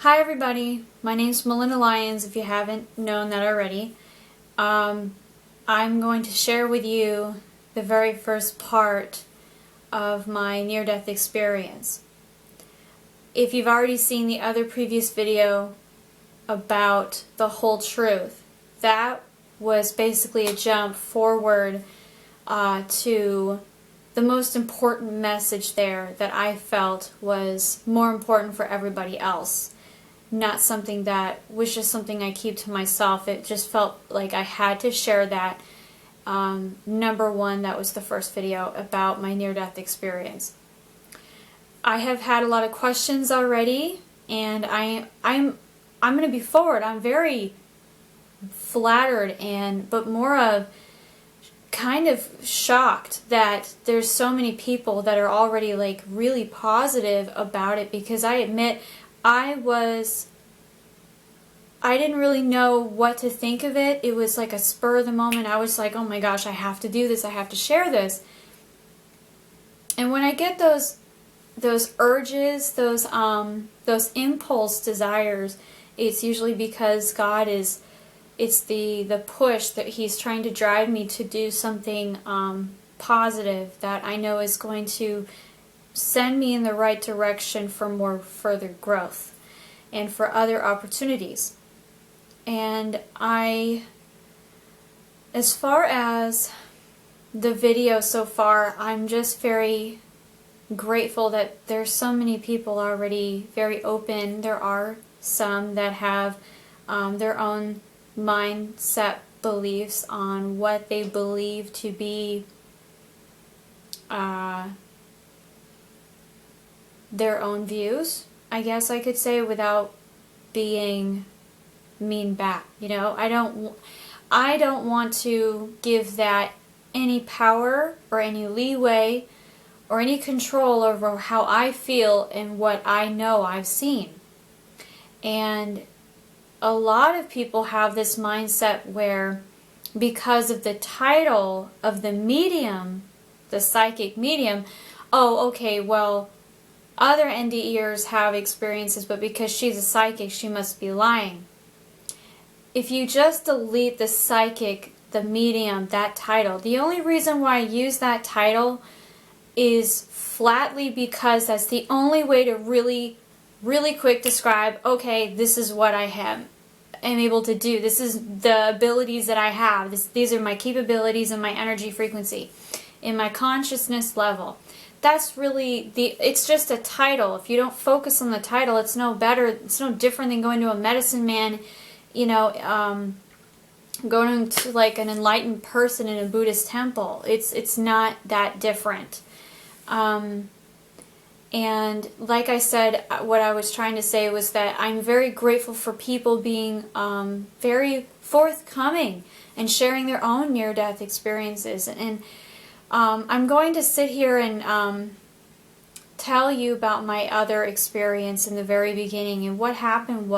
Hi everybody, my name's Melinda Lyons if you haven't known that already. I'm going to share with you the very first part of my near-death experience. If you've already seen the other previous video about the whole truth, that was basically a jump forward to the most important message there that I felt was more important for everybody else. Not something that was just something I keep to myself. It just felt like I had to share that. Number one, that was the first video about my near-death experience. I have had a lot of questions already, and I'm going to be forward. I'm very flattered but more of kind of shocked that there's so many people that are already like really positive about it, because I admit I didn't really know what to think of it. It was like a spur of the moment. I was like, oh my gosh, I have to do this. I have to share this. And when I get those urges, those impulse desires, it's usually because God it's the push that He's trying to drive me to do something positive that I know is going to send me in the right direction for more further growth and for other opportunities. And as far as the video so far, I'm just very grateful that there's so many people already very open. There are some that have their own mindset beliefs on what they believe to be their own views, I guess I could say, without being mean back. You know, I don't want to give that any power or any leeway or any control over how I feel and what I know I've seen. And a lot of people have this mindset where, because of the title of the medium, the psychic medium, oh, okay, well, other NDEers have experiences, but because she's a psychic, she must be lying. If you just delete the psychic, the medium, that title, the only reason why I use that title is flatly because that's the only way to really quick describe, okay, this is what I am able to do. This is the abilities that I have. These are my capabilities and my energy frequency in my consciousness level. That's really it's just a title. If you don't focus on the title, it's no better, it's no different than going to a medicine man, you know, going to like an enlightened person in a Buddhist temple. It's not that different. And like I said, what I was trying to say was that I'm very grateful for people being very forthcoming and sharing their own near-death experiences. And I'm going to sit here and tell you about my other experience in the very beginning. And what happened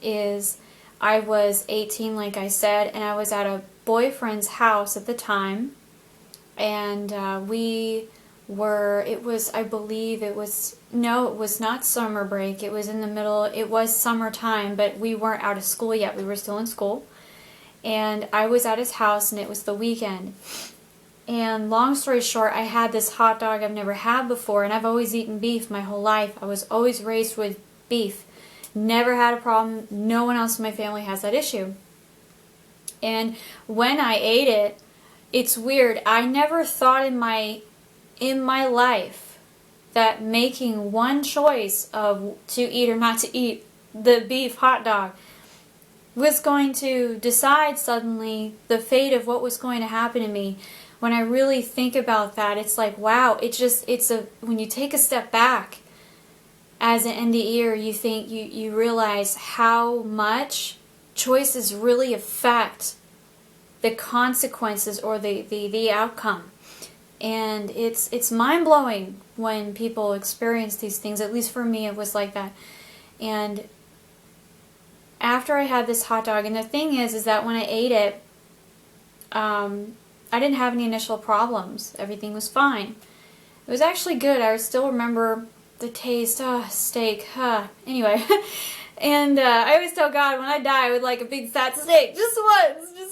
is I was 18, like I said, and I was at a boyfriend's house at the time. And it was not summer break. It was in the middle, it was summertime, but we weren't out of school yet. We were still in school. And I was at his house, and it was the weekend. And long story short, I had this hot dog I've never had before, and I've always eaten beef my whole life. I was always raised with beef. Never had a problem. No one else in my family has that issue. And when I ate it, it's weird. I never thought in my life that making one choice of to eat or not to eat the beef hot dog was going to decide suddenly the fate of what was going to happen to me. When I really think about that, it's like, wow, when you take a step back as an NDEer, you realize how much choices really affect the consequences or the outcome. And it's mind-blowing when people experience these things. At least for me, it was like that. And after I had this hot dog, and the thing is that when I ate it, I didn't have any initial problems. Everything was fine. It was actually good. I still remember the taste, steak, anyway. And I always tell God, when I die, I would like a big fat steak, just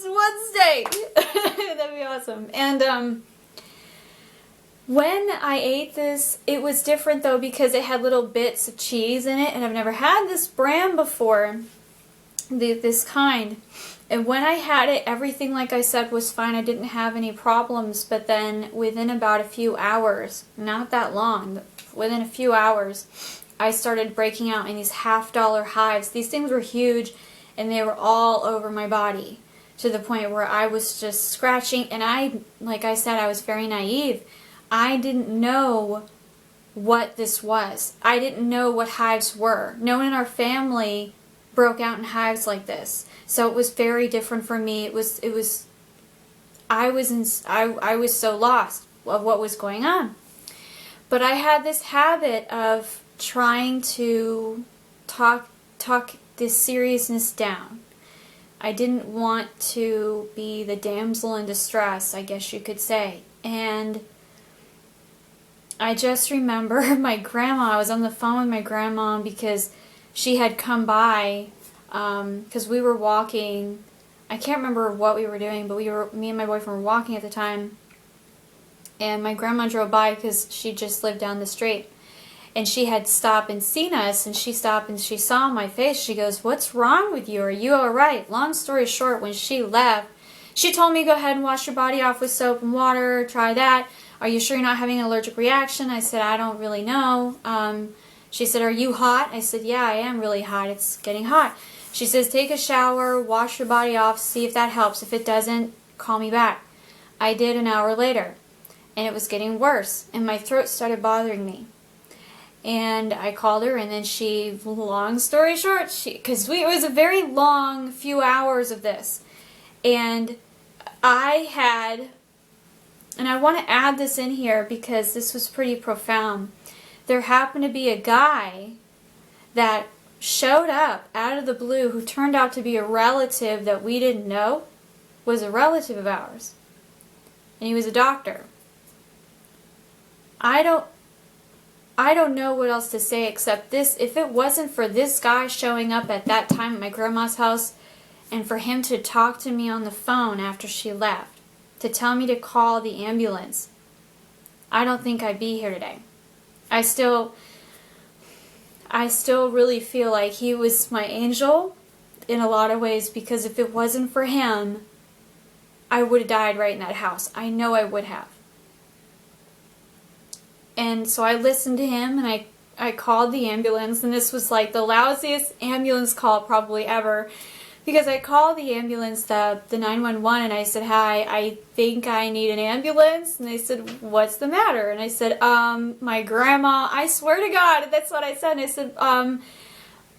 one steak. That'd be awesome. And when I ate this, it was different though, because it had little bits of cheese in it, and I've never had this brand before, this kind. And when I had it, everything, like I said, was fine. I didn't have any problems. But then within about a few hours, not that long, within a few hours, I started breaking out in these $half hives. These things were huge, and they were all over my body, to the point where I was just scratching. And like I said, I was very naive. I didn't know what this was. I didn't know what hives were. No one in our family broke out in hives like this. So it was very different for me. I was so lost of what was going on. But I had this habit of trying to talk this seriousness down. I didn't want to be the damsel in distress, I guess you could say. And I just remember my grandma, I was on the phone with my grandma because she had come by, because we were walking. I can't remember what we were doing, but me and my boyfriend were walking at the time, and my grandma drove by because she just lived down the street, and she had stopped and seen us, and she stopped and she saw my face. She goes, "What's wrong with you? Are you alright?" Long story short, when she left, she told me, "Go ahead and wash your body off with soap and water, try that. Are you sure you're not having an allergic reaction?" I said, "I don't really know." She said, "Are you hot?" I said, "Yeah, I am really hot. It's getting hot." She says, "Take a shower, wash your body off, see if that helps. If it doesn't, call me back." I did an hour later, and it was getting worse, and my throat started bothering me. And I called her, and then she, long story short, because it was a very long few hours of this, and I want to add this in here because this was pretty profound. There happened to be a guy that showed up out of the blue who turned out to be a relative that we didn't know was a relative of ours. And he was a doctor. I don't know what else to say except this. If it wasn't for this guy showing up at that time at my grandma's house, and for him to talk to me on the phone after she left, to tell me to call the ambulance, I don't think I'd be here today. I still really feel like he was my angel in a lot of ways, because if it wasn't for him, I would have died right in that house. I know I would have. And so I listened to him, and I called the ambulance, and this was like the lousiest ambulance call probably ever, because I called the ambulance, the 911, and I said, "Hi, I think I need an ambulance." And they said, "What's the matter?" And I said, "My grandma," I swear to God, that's what I said. And I said,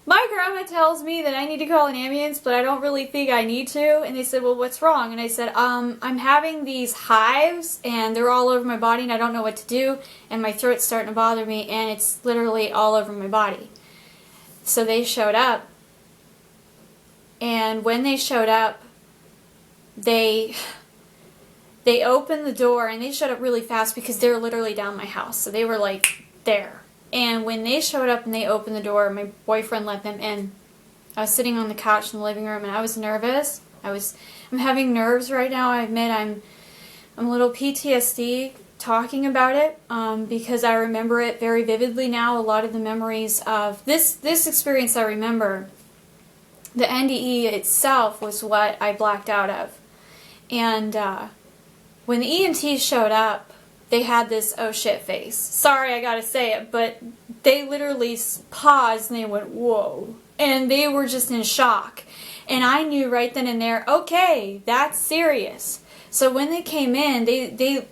"My grandma tells me that I need to call an ambulance, but I don't really think I need to." And they said, "Well, what's wrong?" And I said, "I'm having these hives, and they're all over my body, and I don't know what to do, and my throat's starting to bother me, and it's literally all over my body." So they showed up. And when they showed up, they opened the door, and they showed up really fast because they were literally down my house. So they were like there. And when they showed up and they opened the door, my boyfriend let them in. I was sitting on the couch in the living room, and I was nervous. I'm having nerves right now. I admit I'm a little PTSD talking about it, because I remember it very vividly now. A lot of the memories of this experience I remember. The NDE itself was what I blacked out of. And when the EMTs showed up, they had this "oh shit" face. Sorry, I gotta say it, but they literally paused and they went, "Whoa." And they were just in shock. And I knew right then and there, okay, that's serious. So when they came in,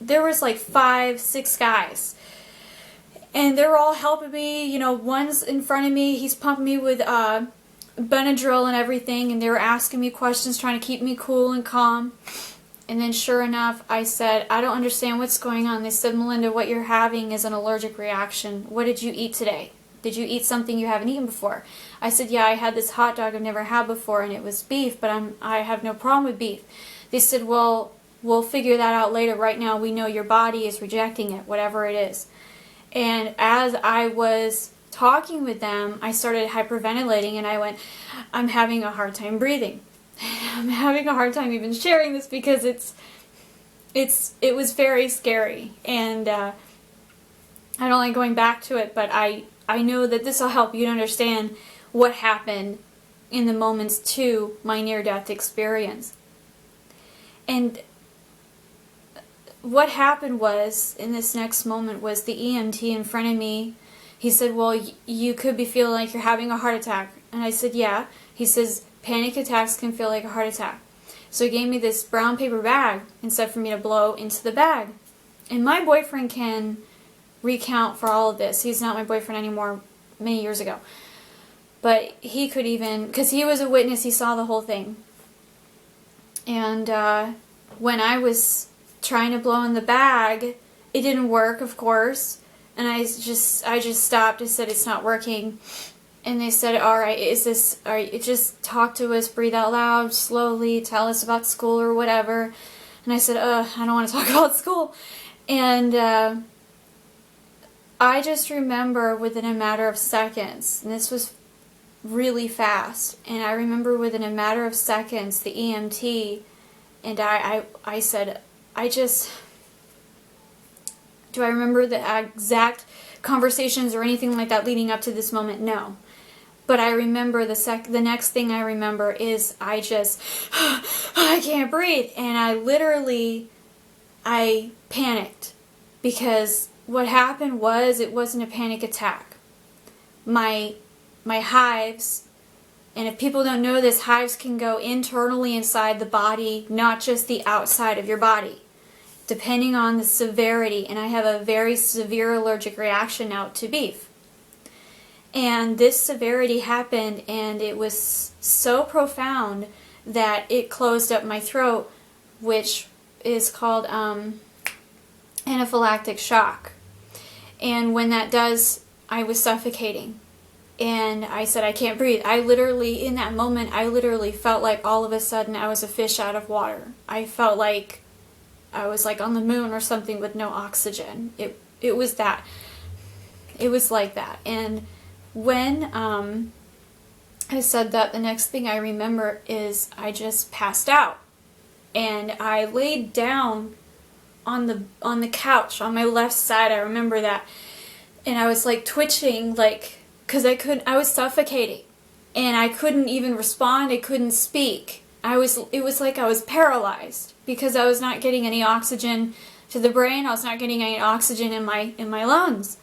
there was like 5, 6 guys. And they were all helping me. You know, one's in front of me, he's pumping me with Benadryl and everything, and they were asking me questions, trying to keep me cool and calm. And then sure enough, I said, "I don't understand what's going on." They said, "Melinda, what you're having is an allergic reaction. What did you eat today? Did you eat something you haven't eaten before?" I said, "Yeah, I had this hot dog I've never had before, and it was beef, but I have no problem with beef." They said, "Well, we'll figure that out later. Right now, we know your body is rejecting it, whatever it is." And as I was talking with them, I started hyperventilating, and I went, I'm having a hard time breathing. I'm having a hard time even sharing this because it was very scary, and I don't like going back to it, but I know that this will help you to understand what happened in the moments to my near-death experience. And what happened was, in this next moment, was the EMT in front of me, he said, well, you could be feeling like you're having a heart attack. And I said, yeah. He says, panic attacks can feel like a heart attack. So he gave me this brown paper bag and said for me to blow into the bag. And my boyfriend can recount for all of this. He's not my boyfriend anymore, many years ago. But he could even, because he was a witness, he saw the whole thing. And when I was trying to blow in the bag, it didn't work, of course. And I just stopped. I said, it's not working. And they said, all right, just talk to us, breathe out loud, slowly, tell us about school or whatever. And I said, I don't want to talk about school. And I just remember within a matter of seconds, and this was really fast, and I remember within a matter of seconds, the EMT, and I said, do I remember the exact conversations or anything like that leading up to this moment? No. But I remember the next thing I remember is I can't breathe. And I panicked, because what happened was, it wasn't a panic attack. My hives, and if people don't know this, hives can go internally inside the body, not just the outside of your body, depending on the severity. And I have a very severe allergic reaction now to beef. And this severity happened, and it was so profound that it closed up my throat, which is called anaphylactic shock. And when that does, I was suffocating. And I said, I can't breathe. In that moment, I literally felt like all of a sudden I was a fish out of water. I felt like I was like on the moon or something with no oxygen. It was that. It was like that. And when I said that, the next thing I remember is I just passed out. And I laid down on the couch on my left side. I remember that. And I was like twitching, like, because I was suffocating. And I couldn't even respond. I couldn't speak. It was like I was paralyzed, because I was not getting any oxygen to the brain. I was not getting any oxygen in my lungs.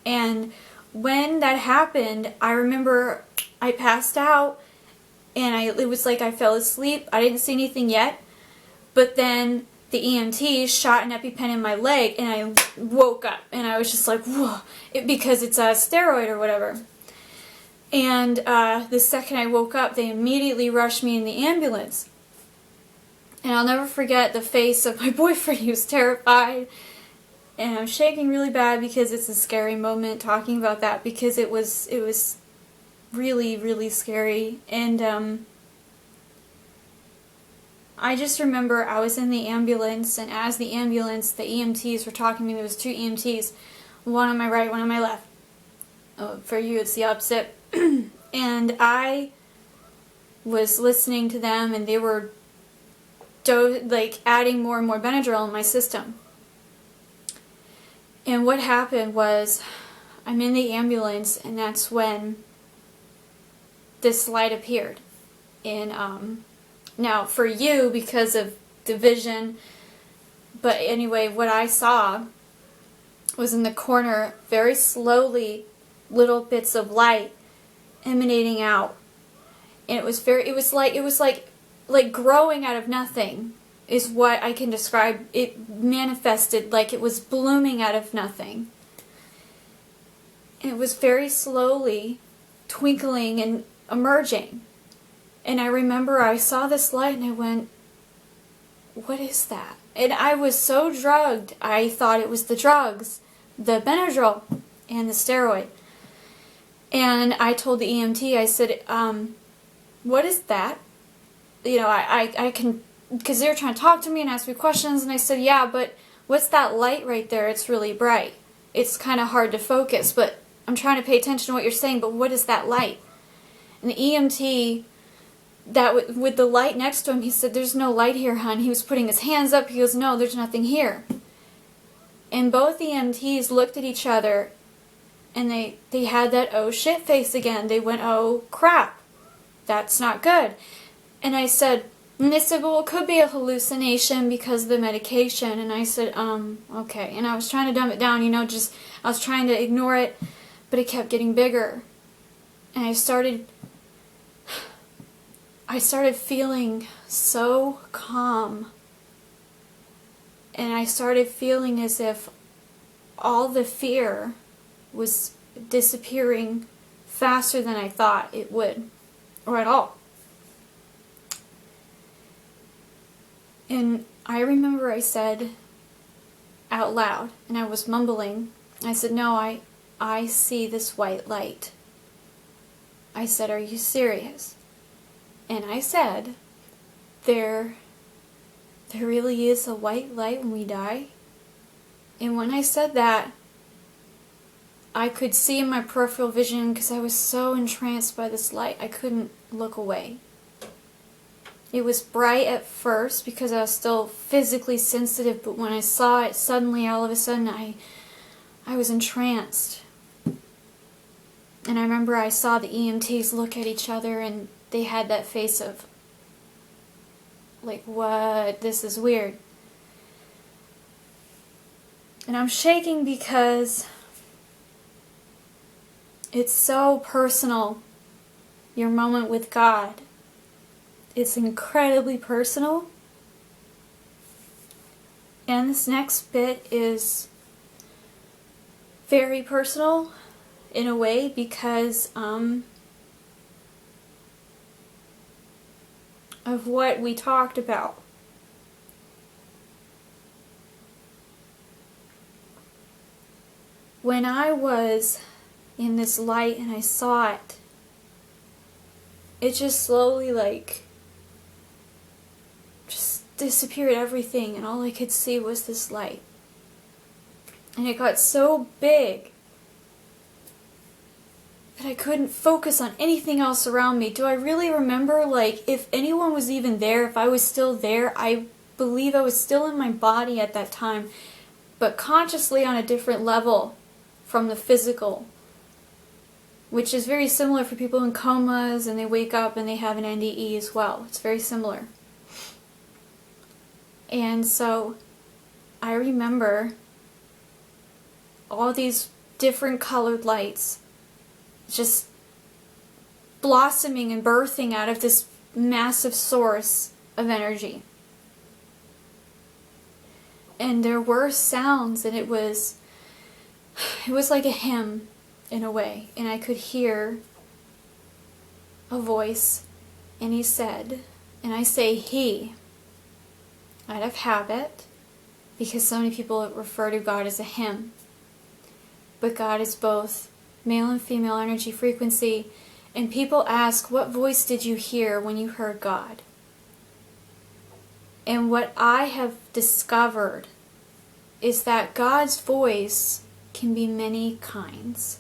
And when that happened, I remember I passed out, and it was like I fell asleep. I didn't see anything yet, but then the EMT shot an EpiPen in my leg, and I woke up, and I was just like, whoa, because it's a steroid or whatever. And the second I woke up, they immediately rushed me in the ambulance. And I'll never forget the face of my boyfriend. He was terrified. And I'm shaking really bad, because it's a scary moment talking about that, because it was really, really scary. And I just remember I was in the ambulance, and as the EMTs were talking to me, there was two EMTs, one on my right, one on my left. For you, it's the opposite. And I was listening to them, and they were adding more and more Benadryl in my system. And what happened was, I'm in the ambulance, and that's when this light appeared. And now for you, because of the vision, but anyway, what I saw was in the corner, very slowly, little bits of light emanating out. And it was like growing out of nothing, is what I can describe. It manifested like it was blooming out of nothing. And it was very slowly twinkling and emerging. And I remember I saw this light, and I went, what is that? And I was so drugged, I thought it was the drugs, the Benadryl and the steroid. And I told the EMT, I said, what is that? You know, I can, because they were trying to talk to me and ask me questions, and I said, yeah, but what's that light right there? It's really bright. it's kind of hard to focus, but I'm trying to pay attention to what you're saying, but what is that light? And the EMT, that with the light next to him, he said, there's no light here, hon. He was putting his hands up. He goes, no, there's nothing here. And both EMTs looked at each other, and they had that oh shit face again. They went, oh crap, that's not good. And I said, and they said, well, it could be a hallucination because of the medication. And I said, okay. And I was trying to dumb it down, I was trying to ignore it, but it kept getting bigger. And I started feeling so calm. And I started feeling as if all the fear was disappearing faster than I thought it would, or at all. And I remember I said out loud, and I was mumbling, I said, no, I see this white light. I said, are you serious? And I said, there really is a white light when we die? And when I said that, I could see in my peripheral vision, because I was so entranced by this light, I couldn't look away. It was bright at first because I was still physically sensitive, but when I saw it, suddenly, all of a sudden, I was entranced. And I remember I saw the EMTs look at each other, and they had that face of, like, what? This is weird. And I'm shaking because it's so personal, your moment with God. It's incredibly personal. And this next bit is very personal in a way because of what we talked about. When I was in this light and I saw it, it just slowly just disappeared everything, and all I could see was this light. And it got so big that I couldn't focus on anything else around me. Do I really remember, if anyone was even there, if I was still there? I believe I was still in my body at that time, but consciously on a different level from the physical, which is very similar for people in comas and they wake up and they have an NDE as well. It's very similar. And so I remember all these different colored lights just blossoming and birthing out of this massive source of energy. And there were sounds, and it was like a hymn in a way. And I could hear a voice, and he said, and I say he, out of habit, because so many people refer to God as a him. But God is both male and female energy frequency, and people ask, what voice did you hear when you heard God? And what I have discovered is that God's voice can be many kinds.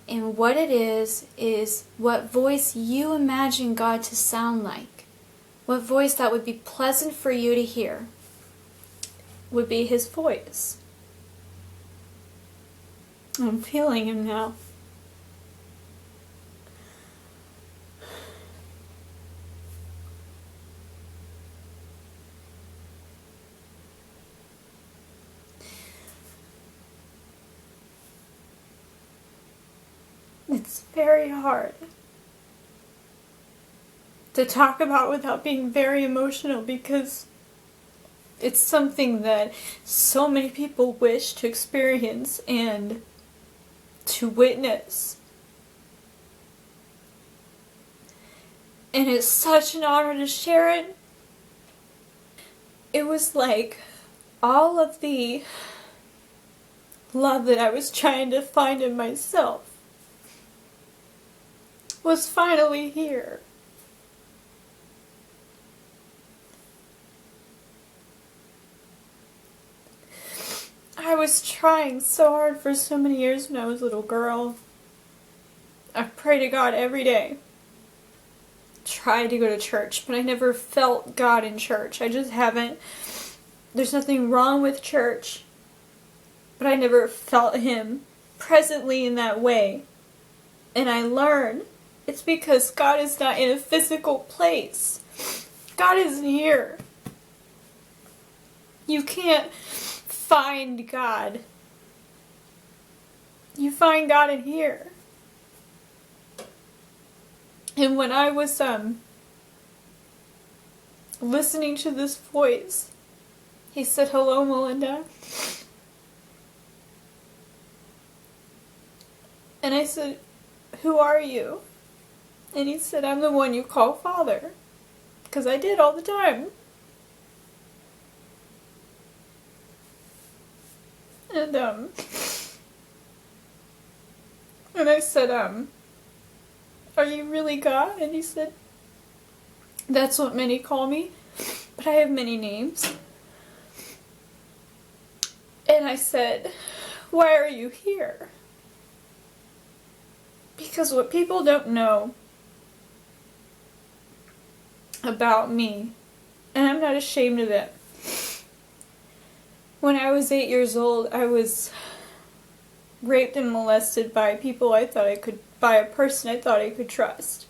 And what it is what voice you imagine God to sound like. What voice that would be pleasant for you to hear would be His voice. I'm feeling Him now. It's very hard to talk about without being very emotional, because it's something that so many people wish to experience and to witness. And it's such an honor to share it. It was like all of the love that I was trying to find in myself was finally here. I was was trying so hard for so many years when I was a little girl. I pray to God every day. Tried to go to church, but I never felt God in church. I just haven't. There's nothing wrong with church, but I never felt Him presently in that way. And I learned it's because God is not in a physical place. God is here. You can't find God. You find God in here. And when I was listening to this voice, he said, "Hello, Melinda." And I said, "Who are you?" And he said, "I'm the one you call Father." Because I did all the time. And I said, "Are you really God?" And he said, "That's what many call me, but I have many names." And I said, "Why are you here?" Because what people don't know about me, and I'm not ashamed of it, when I was 8 years old, I was raped and molested by people by a person I thought I could trust.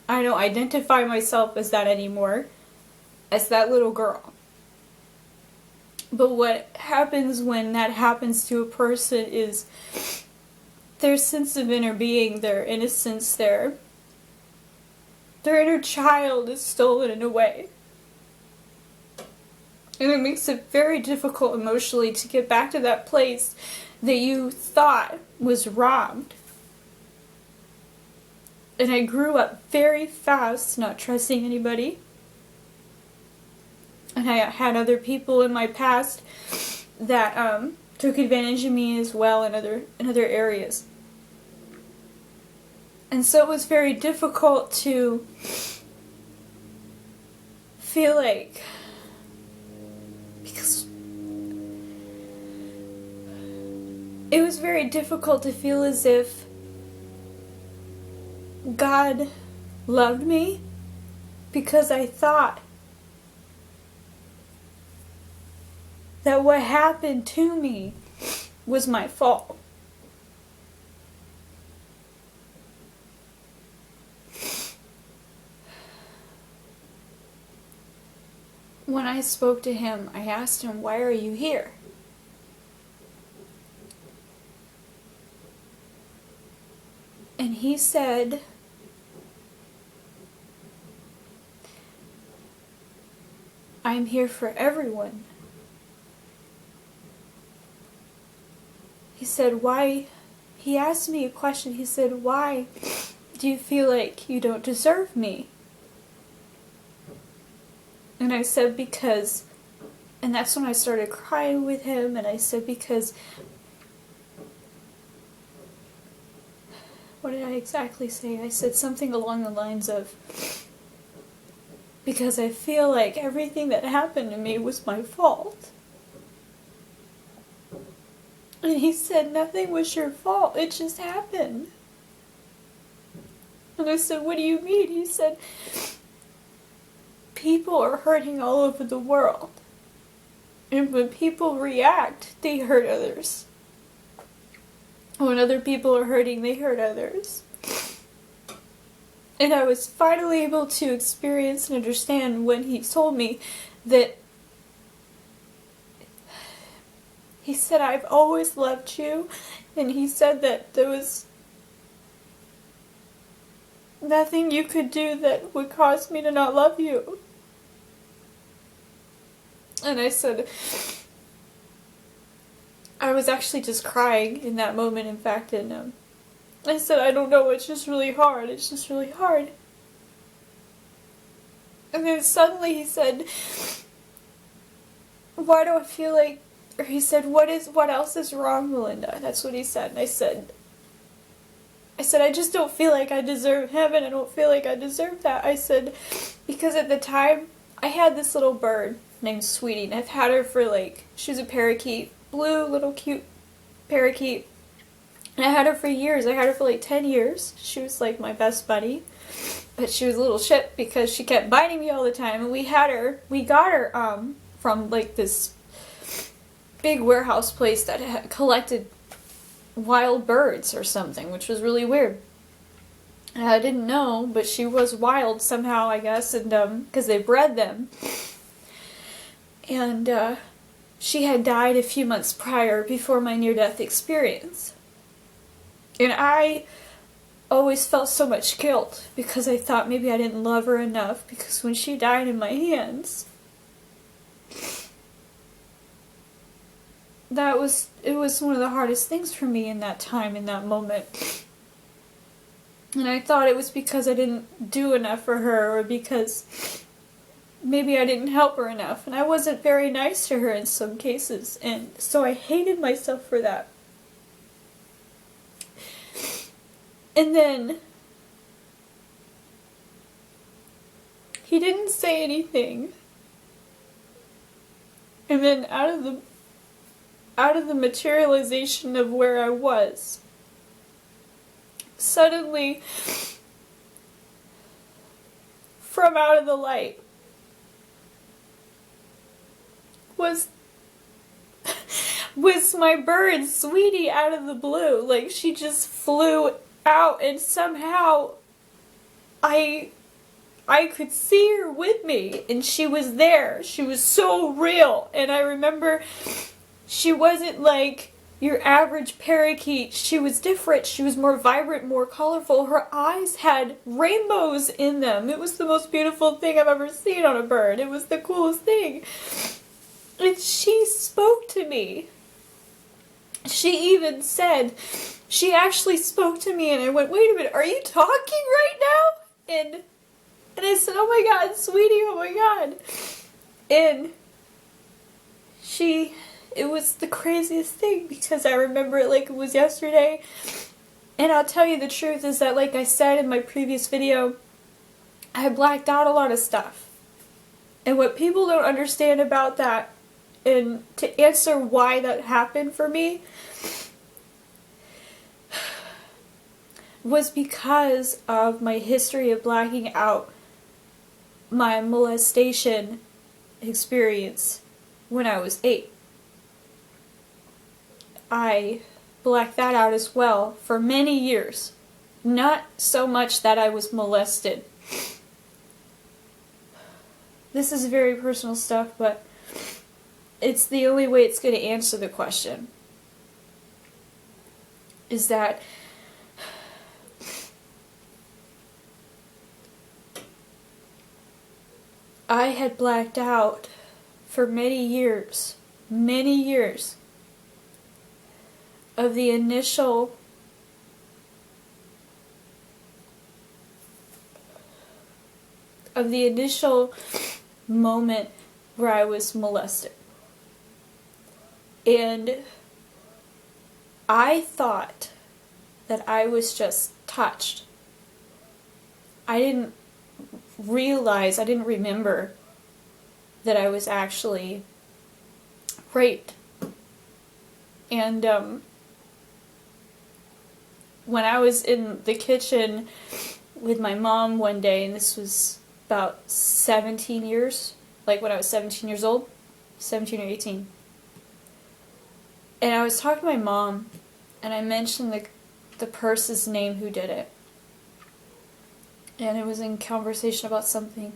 I don't identify myself as that anymore, as that little girl. But what happens when that happens to a person is their sense of inner being, their innocence, their inner child is stolen in a way. And it makes it very difficult emotionally to get back to that place that you thought was robbed. And I grew up very fast, not trusting anybody. And I had other people in my past that took advantage of me as well in other areas. And so it was very difficult to feel like, because it was very difficult to feel as if God loved me, because I thought that what happened to me was my fault. When I spoke to him, I asked him, "Why are you here?" And he said, "I'm here for everyone." He said, "Why?" He asked me a question. He said, "Why do you feel like you don't deserve me?" And I said, "Because," and that's when I started crying with him, and I said, "Because," what did I exactly say? I said something along the lines of, "Because I feel like everything that happened to me was my fault." And he said, "Nothing was your fault, it just happened." And I said, "What do you mean?" He said, "People are hurting all over the world. And when people react, they hurt others. When other people are hurting, they hurt others." And I was finally able to experience and understand when he told me that, he said, "I've always loved you," and he said that there was nothing you could do that would cause me to not love you. And I said, I was actually just crying in that moment, in fact, and I said, "I don't know, it's just really hard, it's just really hard." And then suddenly he said, "Why do I feel like," or he said, what else is wrong, Melinda?" That's what he said. And I said, "I just don't feel like I deserve heaven. I don't feel like I deserve that." I said, "Because at the time, I had this little bird named Sweetie, and I've had her for she was a parakeet, blue little cute parakeet. And I had her for years. I had her for like 10 years. She was like my best buddy. But she was a little shit because she kept biting me all the time. And we got her from like this big warehouse place that had collected wild birds or something, which was really weird. And I didn't know, but she was wild somehow, I guess, and because they bred them. And she had died a few months prior, before my near-death experience. And I always felt so much guilt because I thought maybe I didn't love her enough, because when she died in my hands, it was one of the hardest things for me in that time, in that moment. And I thought it was because I didn't do enough for her, or because maybe I didn't help her enough, and I wasn't very nice to her in some cases, and so I hated myself for that. And then he didn't say anything. And then out of the materialization of where I was, suddenly, from out of the light, was my bird, Sweetie, out of the blue. Like, she just flew out, and somehow I could see her with me, and she was there. She was so real. And I remember she wasn't like your average parakeet. She was different. She was more vibrant, more colorful. Her eyes had rainbows in them. It was the most beautiful thing I've ever seen on a bird. It was the coolest thing. And she spoke to me. She even said, she actually spoke to me, and I went, wait a minute, are you talking right now? And I said, oh my God, Sweetie, oh my God. And it was the craziest thing, because I remember it like it was yesterday. And I'll tell you the truth is that, like I said in my previous video, I blacked out a lot of stuff. And what people don't understand about that, and to answer why that happened for me, was because of my history of blacking out my molestation experience when I was 8. I blacked that out as well for many years. Not so much that I was molested. This is very personal stuff, but it's the only way it's going to answer the question. Is that I had blacked out for many years of the initial moment where I was molested. And I thought that I was just touched. I didn't remember that I was actually raped. And when I was in the kitchen with my mom one day, and this was about 17 years, like when I was 17 years old, 17 or 18. And I was talking to my mom, and I mentioned the person's name who did it. And it was in conversation about something,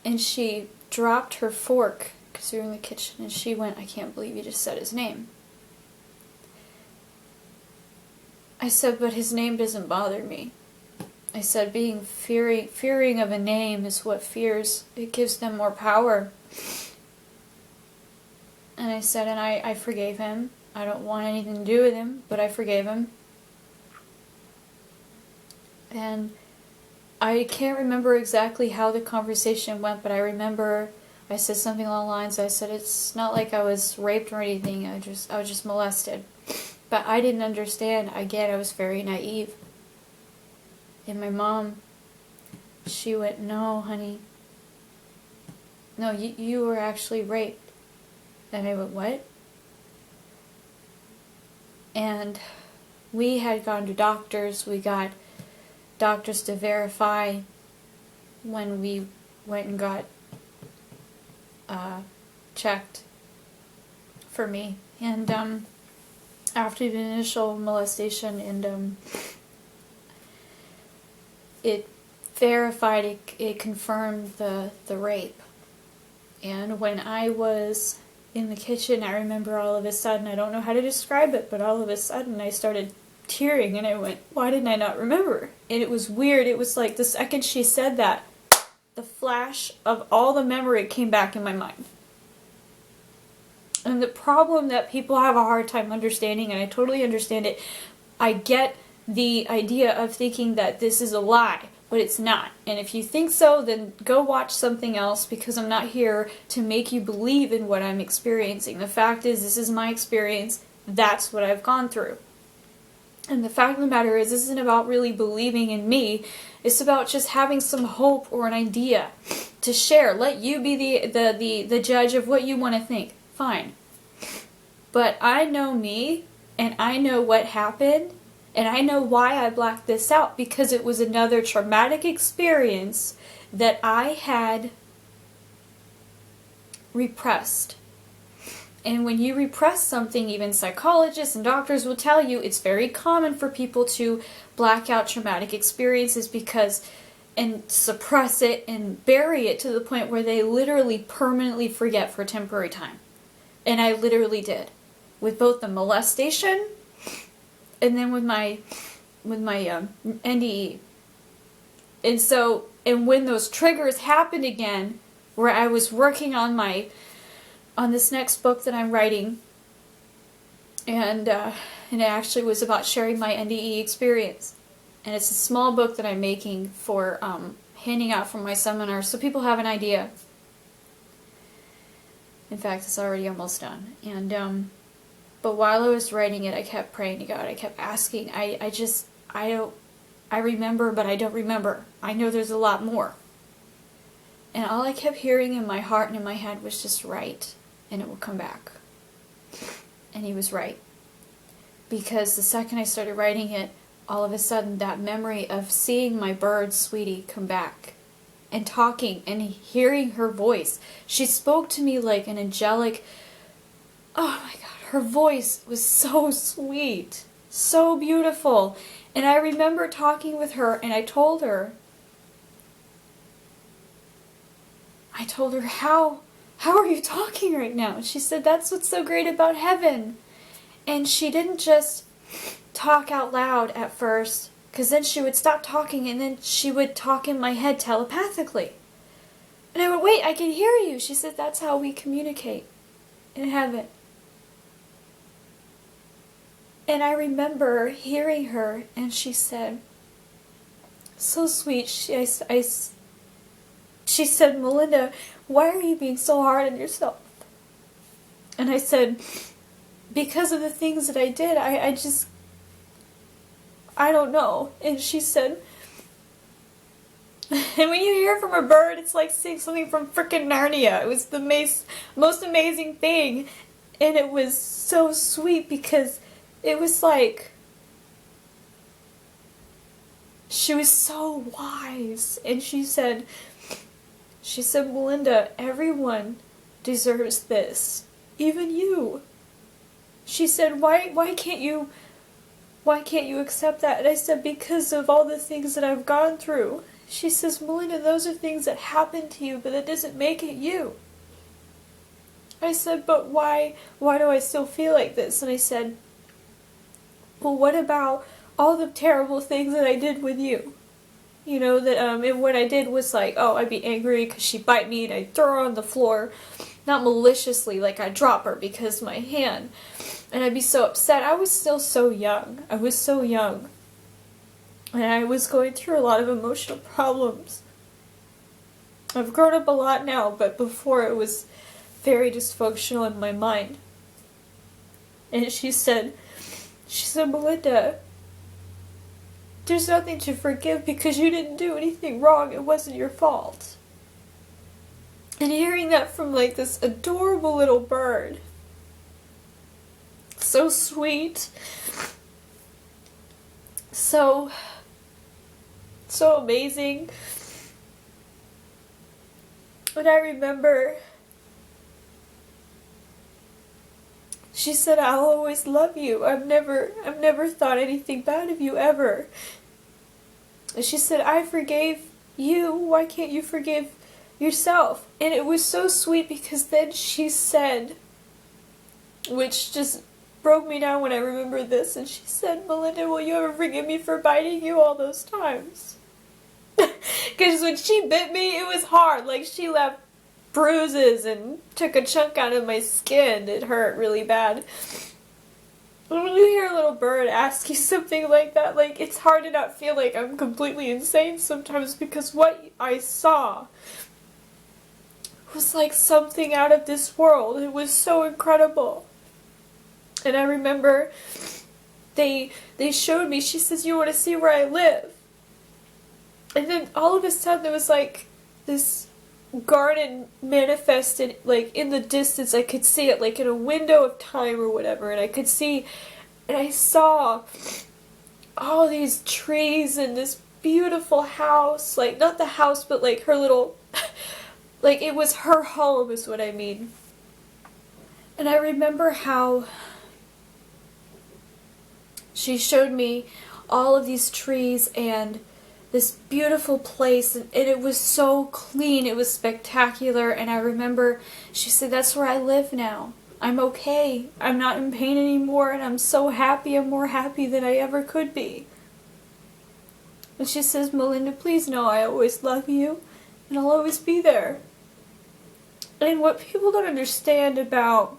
and she dropped her fork, because we were in the kitchen, and she went, I can't believe you just said his name. I said, but his name doesn't bother me. I said, being fearing of a name is what fears, it gives them more power. And I said, and I forgave him. I don't want anything to do with him, but I forgave him. And I can't remember exactly how the conversation went, but I remember I said something along the lines, I said, it's not like I was raped or anything, I was just molested. But I didn't understand. Again, I was very naive. And my mom, she went, no, honey. No, you were actually raped. And I went, what? And we had gone to doctors. We got doctors to verify when we went and got checked for me. And after the initial molestation, and it verified, it confirmed the rape. And when I was in the kitchen, I remember all of a sudden, I don't know how to describe it, but all of a sudden I started tearing, and I went, why didn't I not remember? And it was weird. It was like the second she said that, the flash of all the memory came back in my mind. And the problem that people have a hard time understanding, and I totally understand it, I get the idea of thinking that this is a lie, but it's not. And if you think so, then go watch something else, because I'm not here to make you believe in what I'm experiencing. The fact is, this is my experience. That's what I've gone through. And the fact of the matter is, this isn't about really believing in me. It's about just having some hope or an idea to share. Let you be the judge of what you want to think. Fine. But I know me, and I know what happened, and I know why I blacked this out, because it was another traumatic experience that I had repressed. And when you repress something, even psychologists and doctors will tell you it's very common for people to black out traumatic experiences and suppress it and bury it to the point where they literally permanently forget for a temporary time. And I literally did. With both the molestation and then with my NDE. And when those triggers happened again, where I was working on this next book that I'm writing, and it actually was about sharing my NDE experience. And it's a small book that I'm making for handing out from my seminars, so people have an idea. In fact, it's already almost done. And but while I was writing it, I kept praying to God. I kept asking. I remember, but I don't remember. I know there's a lot more. And all I kept hearing in my heart and in my head was just write, and it will come back. And he was right. Because the second I started writing it, all of a sudden that memory of seeing my bird, Sweetie, come back. And talking and hearing her voice. She spoke to me like an angelic... Oh my God. Her voice was so sweet. So beautiful. And I remember talking with her, and I told her, how are you talking right now? And she said, that's what's so great about heaven. And she didn't just talk out loud at first, because then she would stop talking, and then she would talk in my head telepathically. And I would, wait, I can hear you. She said, that's how we communicate in heaven. And I remember hearing her, and she said, so sweet, she said, Melinda, why are you being so hard on yourself? And I said, because of the things that I did, I don't know. And she said, and when you hear from a bird, it's like seeing something from frickin' Narnia. It was the most amazing thing. And it was so sweet, because it was like, she was so wise. And she said, Melinda, everyone deserves this. Even you. She said, why can't you accept that? And I said, because of all the things that I've gone through. She says, Melinda, those are things that happened to you, but that doesn't make it you. I said, but why do I still feel like this? And I said, well, what about all the terrible things that I did with you? You know, that and what I did was like, oh, I'd be angry because she bite me, and I'd throw her on the floor. Not maliciously, like I'd drop her because my hand. And I'd be so upset. I was still so young. I was so young. And I was going through a lot of emotional problems. I've grown up a lot now, but before it was very dysfunctional in my mind. And she said, Melinda, there's nothing to forgive because you didn't do anything wrong. It wasn't your fault. And hearing that from like this adorable little bird so sweet. So amazing. And I remember she said, I'll always love you. I've never thought anything bad of you ever. And she said, I forgave you. Why can't you forgive yourself? And it was so sweet because then she said, which just broke me down when I remember this, and she said, Melinda, will you ever forgive me for biting you all those times? Because when she bit me, it was hard. Like, she left bruises and took a chunk out of my skin. It hurt really bad. When you hear a little bird ask you something like that, like, it's hard to not feel like I'm completely insane sometimes, because what I saw was like something out of this world. It was so incredible. And I remember they showed me, she says, you want to see where I live? And then all of a sudden there was like this garden manifested, like in the distance. I could see it like in a window of time or whatever, and I could see, and I saw all these trees and this beautiful house, like not the house but like her little like it was her home is what I mean. And I remember how she showed me all of these trees and this beautiful place, and it was so clean, it was spectacular. And I remember she said, that's where I live now. I'm okay. I'm not in pain anymore, and I'm so happy. I'm more happy than I ever could be. And she says, Melinda, please know I always love you, and I'll always be there. And what people don't understand about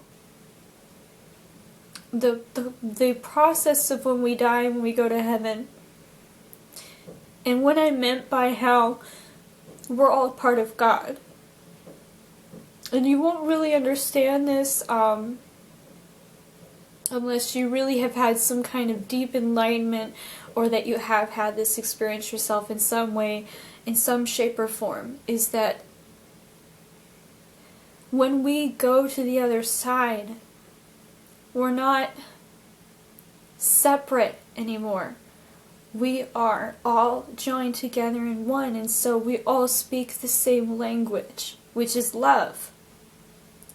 the process of when we die and when we go to heaven, and what I meant by how we're all part of God. And you won't really understand this unless you really have had some kind of deep enlightenment, or that you have had this experience yourself in some way, in some shape or form, is that when we go to the other side, we're not separate anymore. We are all joined together in one, and so we all speak the same language, which is love,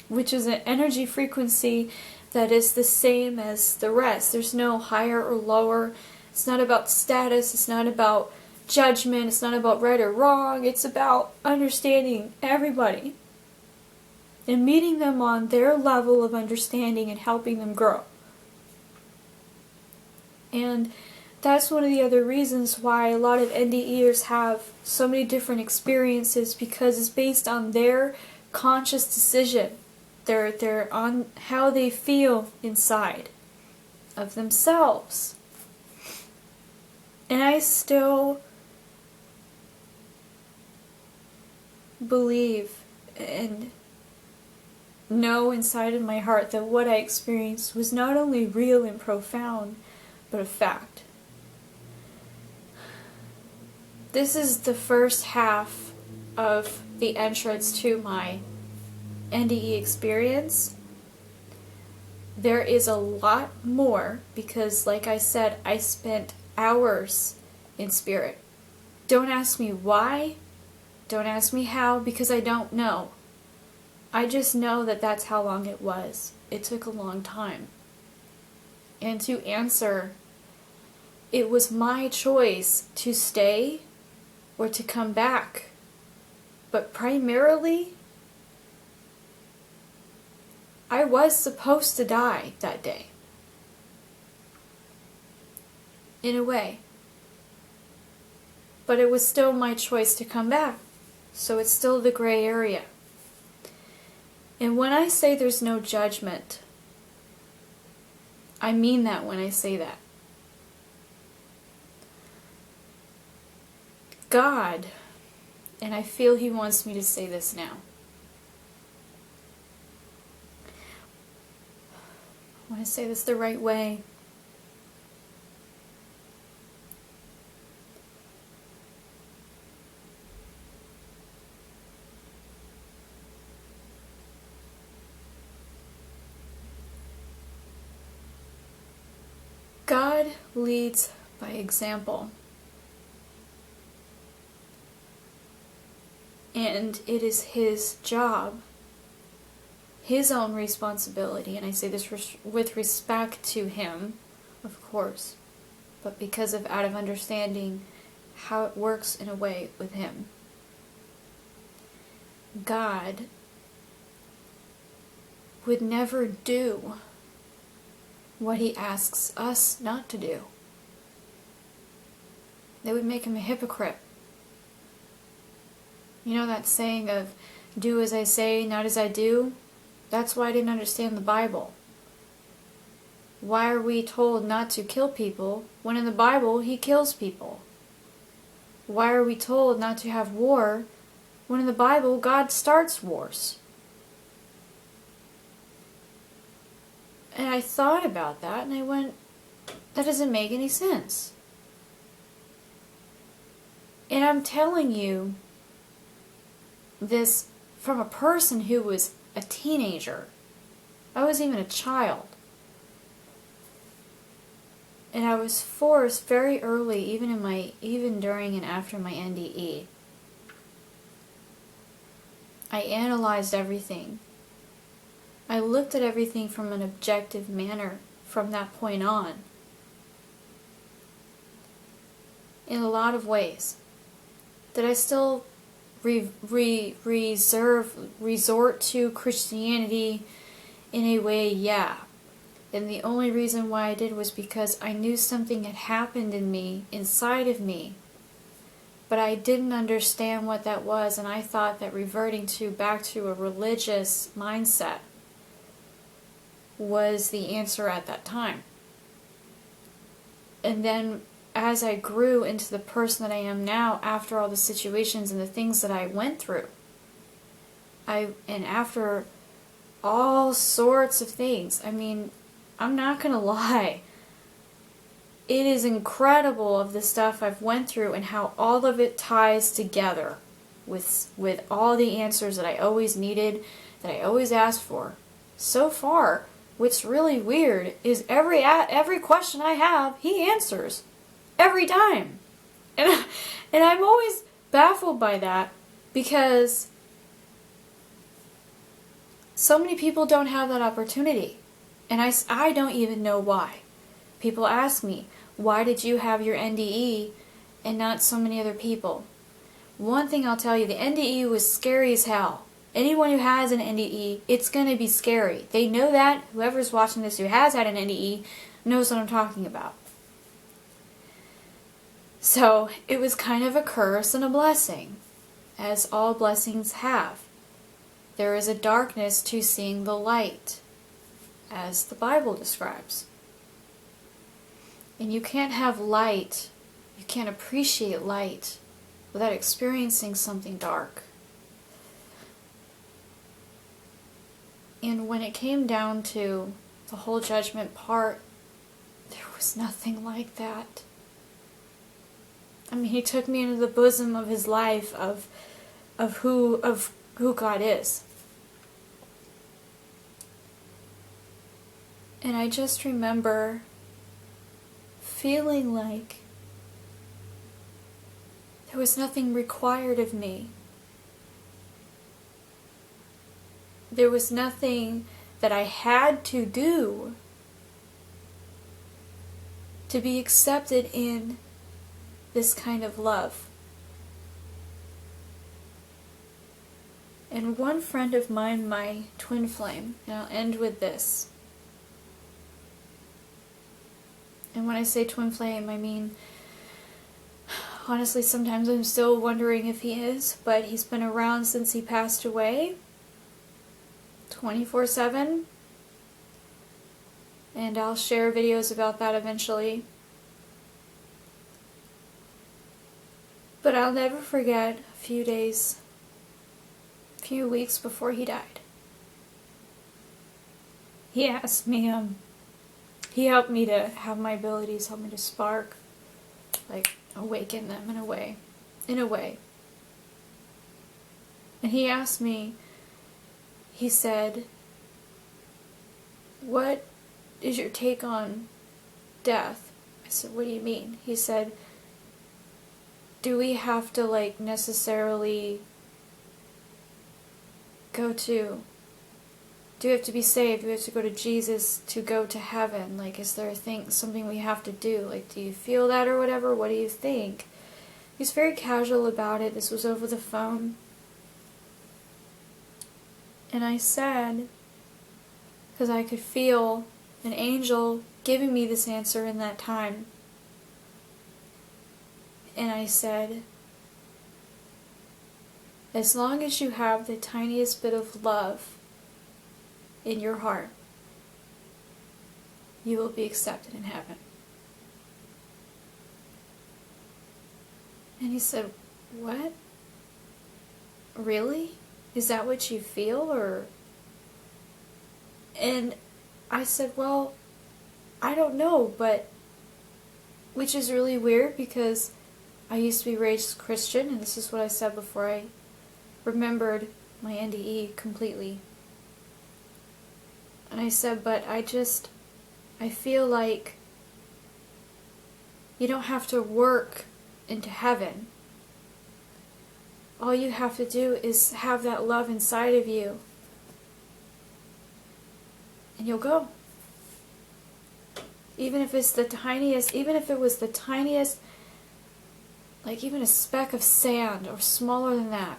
which is an energy frequency that is the same as the rest. There's no higher or lower. It's not about status. It's not about judgment. It's not about right or wrong. It's about understanding everybody and meeting them on their level of understanding and helping them grow. And that's one of the other reasons why a lot of NDEers have so many different experiences, because it's based on their conscious decision. They're on how they feel inside of themselves. And I still believe and know inside of my heart that what I experienced was not only real and profound, but a fact. This is the first half of the entrance to my NDE experience. There is a lot more, because like I said, I spent hours in spirit. Don't ask me why, don't ask me how, because I don't know. I just know that that's how long it was. It took a long time. And to answer, it was my choice to stay or to come back. But primarily, I was supposed to die that day. In a way. But it was still my choice to come back. So it's still the gray area. And when I say there's no judgment, I mean that when I say that. God, and I feel He wants me to say this now. I want to say this the right way. God leads by example. And it is His job, His own responsibility, and I say this with respect to Him, of course, but because of out of understanding how it works in a way with Him. God would never do what He asks us not to do. They would make Him a hypocrite. You know that saying of, do as I say, not as I do? That's why I didn't understand the Bible. Why are we told not to kill people when in the Bible He kills people? Why are we told not to have war when in the Bible God starts wars? And I thought about that and I went, that doesn't make any sense. And I'm telling you this from a person who was a teenager. I was even a child. And I was forced very early, even during and after my NDE. I analyzed everything. I looked at everything from an objective manner from that point on. In a lot of ways. Did I still resort to Christianity in a way? Yeah. And the only reason why I did was because I knew something had happened in me, inside of me. But I didn't understand what that was, and I thought that reverting back to a religious mindset was the answer at that time. And then as I grew into the person that I am now, after all the situations and the things that I went through, and after all sorts of things, I mean, I'm not gonna lie, it is incredible of the stuff I've went through and how all of it ties together with all the answers that I always needed, that I always asked for. So far, what's really weird is every question I have, He answers. Every time. And I'm always baffled by that because so many people don't have that opportunity. And I don't even know why. People ask me, why did you have your NDE and not so many other people? One thing I'll tell you, the NDE was scary as hell. Anyone who has an NDE, it's going to be scary. They know that. Whoever's watching this who has had an NDE knows what I'm talking about. So it was kind of a curse and a blessing, as all blessings have. There is a darkness to seeing the light, as the Bible describes. And you can't have light, you can't appreciate light without experiencing something dark. And when it came down to the whole judgment part, there was nothing like that. I mean, He took me into the bosom of His life, of who God is. And I just remember feeling like there was nothing required of me. There was nothing that I had to do to be accepted in this kind of love. And one friend of mine, my twin flame, and I'll end with this. And when I say twin flame, I mean, honestly, sometimes I'm still wondering if he is, but he's been around since he passed away, 24/7. And I'll share videos about that eventually. But I'll never forget a few weeks before he died. He asked me, he helped me to have my abilities, helped me to spark, like awaken them in a way. And he asked me, he said, what is your take on death. I said, what do you mean? He said, do we have to like necessarily do we have to be saved? Do we have to go to Jesus to go to heaven? Like, is there something we have to do? Like, do you feel that or whatever? What do you think? He's very casual about it. This was over the phone. And I said, because I could feel an angel giving me this answer in that time. And I said, as long as you have the tiniest bit of love in your heart, you will be accepted in heaven. And he said, what? Really? Is that what you feel? Or? And I said, well, I don't know, but, which is really weird because I used to be raised Christian, and this is what I said before I remembered my NDE completely. And I said, but I feel like you don't have to work into heaven. All you have to do is have that love inside of you, and you'll go. Even if it's the tiniest, even if it was the tiniest, like even a speck of sand or smaller than that,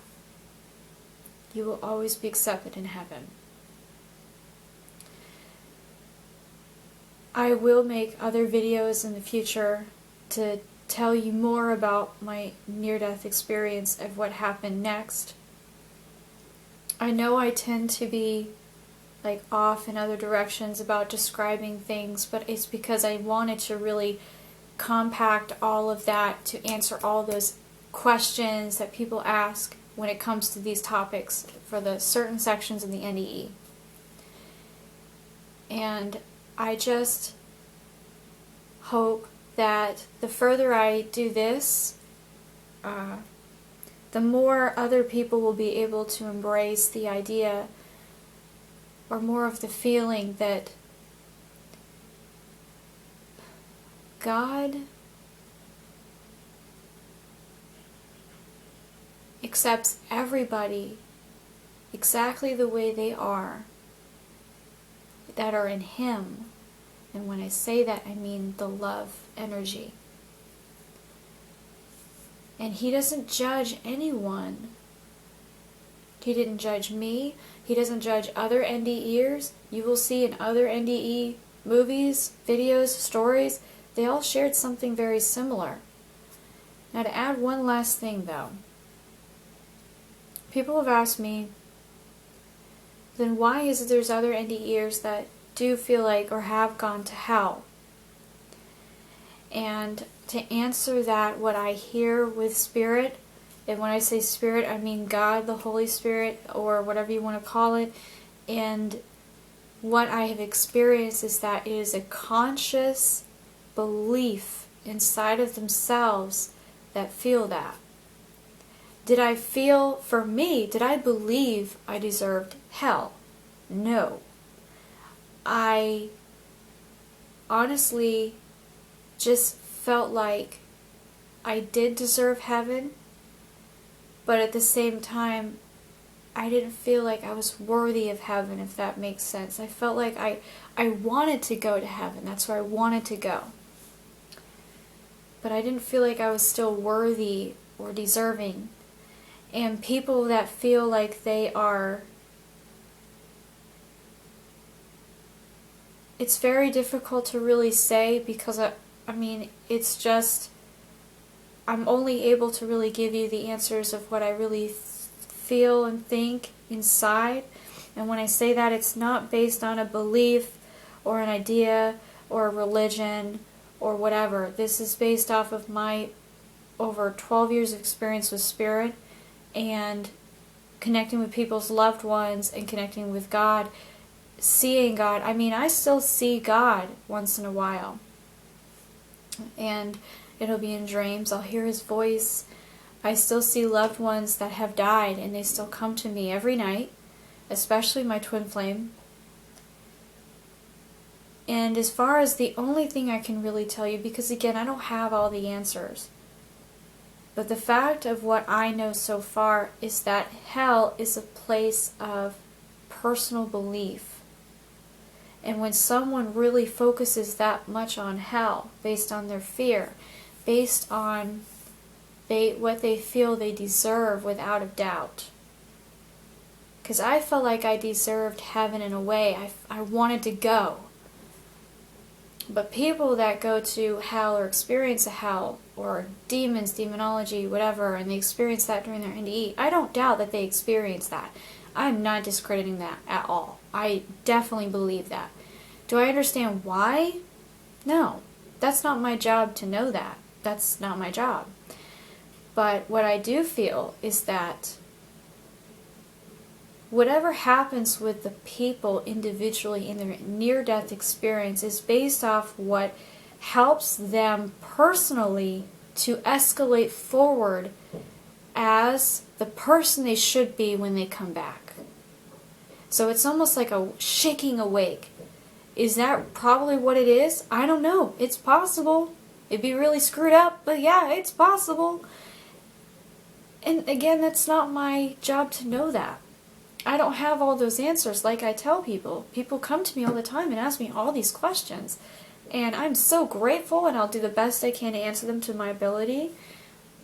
you will always be accepted in heaven. I will make other videos in the future to tell you more about my near-death experience of what happened next. I know I tend to be like off in other directions about describing things, but it's because I wanted to really compact all of that to answer all those questions that people ask when it comes to these topics for the certain sections in the NDE. And I just hope that the further I do this, the more other people will be able to embrace the idea or more of the feeling that God accepts everybody exactly the way they are that are in Him. And when I say that, I mean the love energy. And He doesn't judge anyone. He didn't judge me. He doesn't judge other NDEers. You will see in other NDE movies, videos, stories, they all shared something very similar. Now to add one last thing though. People have asked me, then why is it there's other NDEers that do feel like or have gone to hell? And to answer that, what I hear with Spirit, and when I say Spirit, I mean God, the Holy Spirit, or whatever you want to call it, and what I have experienced is that it is a conscious belief inside of themselves that feel that. Did I feel, for me, did I believe I deserved hell? No. I honestly just felt like I did deserve heaven, but at the same time, I didn't feel like I was worthy of heaven, if that makes sense. I felt like I wanted to go to heaven. That's where I wanted to go. But I didn't feel like I was still worthy or deserving. And people that feel like they are, it's very difficult to really say because, I mean, it's just, I'm only able to really give you the answers of what I really feel and think inside. And when I say that, it's not based on a belief or an idea or a religion or whatever. This is based off of my over 12 years of experience with Spirit and connecting with people's loved ones and connecting with God, seeing God. I mean, I still see God once in a while. And it'll be in dreams. I'll hear His voice. I still see loved ones that have died, and they still come to me every night, especially my twin flame. And as far as the only thing I can really tell you, because again, I don't have all the answers, but the fact of what I know so far is that hell is a place of personal belief. And when someone really focuses that much on hell, based on their fear, based on what they feel they deserve without a doubt. Because I felt like I deserved heaven in a way. I wanted to go. But people that go to hell or experience a hell, or demons, demonology, whatever, and they experience that during their NDE, I don't doubt that they experience that. I'm not discrediting that at all. I definitely believe that. Do I understand why? No. That's not my job to know that. That's not my job. But what I do feel is that whatever happens with the people individually in their near-death experience is based off what helps them personally to escalate forward as the person they should be when they come back. So it's almost like a shaking awake. Is that probably what it is? I don't know. It's possible. It'd be really screwed up, but yeah, it's possible. And again, that's not my job to know that. I don't have all those answers like I tell people. People come to me all the time and ask me all these questions. And I'm so grateful, and I'll do the best I can to answer them to my ability.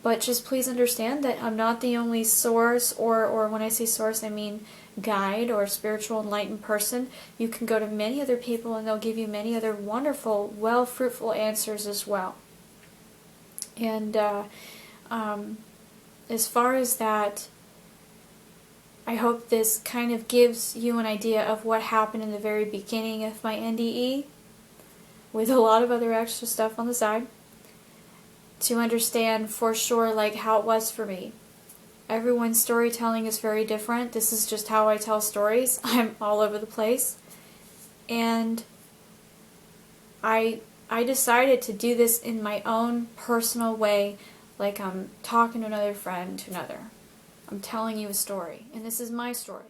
But just please understand that I'm not the only source, or when I say source, I mean guide or spiritual enlightened person. You can go to many other people and they'll give you many other wonderful, fruitful answers as well. And as far as that, I hope this kind of gives you an idea of what happened in the very beginning of my NDE, with a lot of other extra stuff on the side, to understand for sure like how it was for me. Everyone's storytelling is very different. This is just how I tell stories. I'm all over the place. And I decided to do this in my own personal way, like I'm talking to another friend to another. I'm telling you a story, and this is my story.